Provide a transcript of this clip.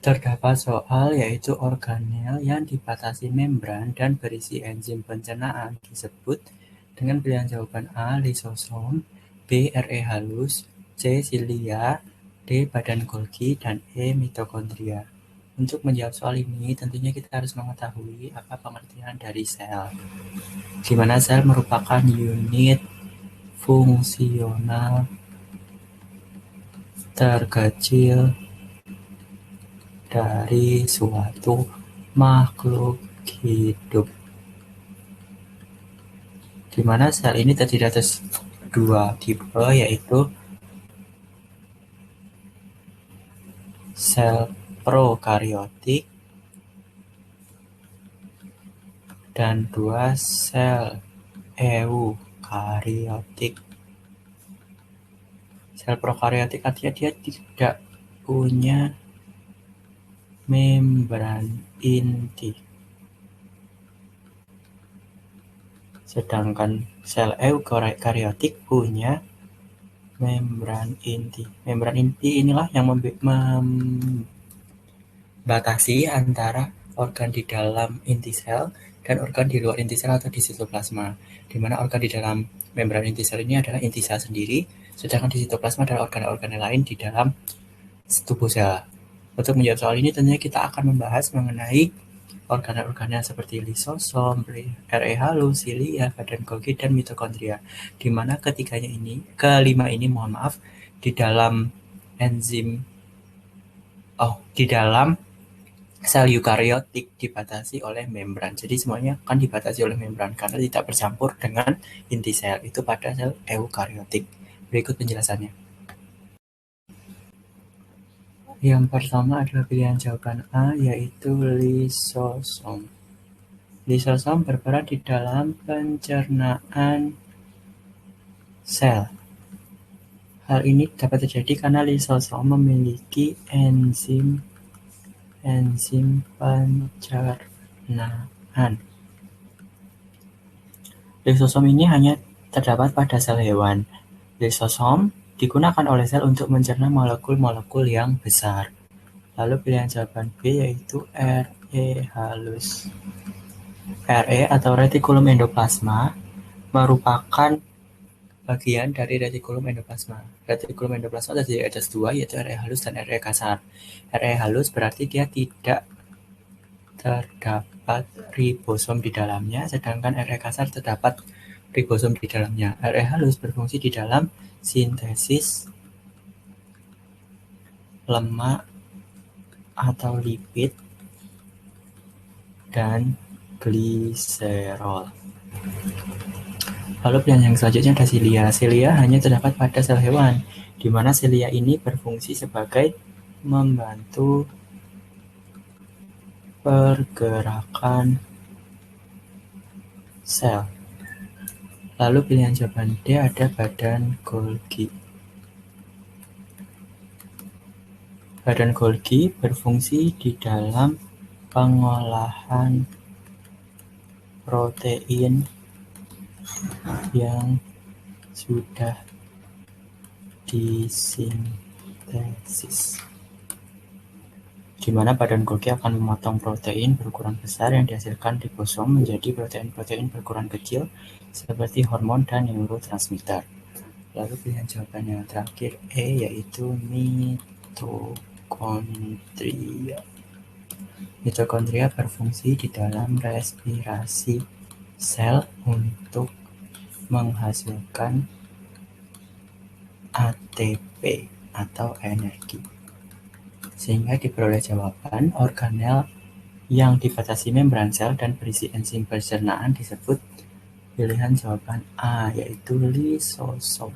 Terdapat soal yaitu organel yang dibatasi membran dan berisi enzim pencernaan disebut dengan pilihan jawaban A. Lisosom, B. RE halus, C. Silia, D. badan Golgi, dan E. mitokondria. Untuk menjawab soal ini, tentunya kita harus mengetahui apa pengertian dari sel. Di mana sel merupakan unit fungsional terkecil dari suatu makhluk hidup. Di mana sel ini terdiri atas dua tipe, yaitu sel prokariotik dan dua sel eukariotik. Sel prokariotik artinya dia tidak punya membran inti. Sedangkan sel eukariotik punya membran inti. Membran inti inilah yang membatasi antara organ di dalam inti sel dan organ di luar inti sel atau di sitoplasma. Di mana organ di dalam membran inti sel ini adalah inti sel sendiri, sedangkan di sitoplasma adalah organ-organ lain di dalam tubuh sel. Untuk menjawab soal ini tentunya kita akan membahas mengenai organ-organnya seperti lisosom, RE halus, silia, badan Golgi, dan mitokondria. Di mana kelima ini di dalam di dalam sel eukariotik dibatasi oleh membran. Jadi semuanya akan dibatasi oleh membran karena tidak bercampur dengan inti sel itu pada sel eukariotik. Berikut penjelasannya. Yang pertama adalah pilihan jawaban A, yaitu lisosom. Lisosom berperan di dalam pencernaan sel. Hal ini dapat terjadi karena lisosom memiliki enzim pencernaan. Lisosom ini hanya terdapat pada sel hewan. Lisosom digunakan oleh sel untuk mencerna molekul-molekul yang besar. Lalu pilihan jawaban B yaitu RE halus. RE atau retikulum endoplasma merupakan bagian dari retikulum endoplasma. Retikulum endoplasma terdiri atas dua, yaitu RE halus dan RE kasar. RE halus berarti dia tidak terdapat ribosom di dalamnya, sedangkan RE kasar terdapat ribosom di dalamnya. RE halus berfungsi di dalam sintesis lemak atau lipid dan gliserol. Lalu pilihan yang selanjutnya ada silia. Silia hanya terdapat pada sel hewan, di mana silia ini berfungsi sebagai membantu pergerakan sel. Lalu pilihan jawaban D ada badan Golgi. Badan Golgi berfungsi di dalam pengolahan protein yang sudah disintesis, di mana badan Golgi akan memotong protein berukuran besar yang dihasilkan ribosom menjadi protein-protein berukuran kecil seperti hormon dan neurotransmitter. Lalu pilihan jawaban yang terakhir E yaitu mitokondria. Mitokondria berfungsi di dalam respirasi sel untuk menghasilkan ATP atau energi. Sehingga diperoleh jawaban organel yang dibatasi membran sel dan berisi enzim pencernaan disebut pilihan jawaban A, yaitu lisosom.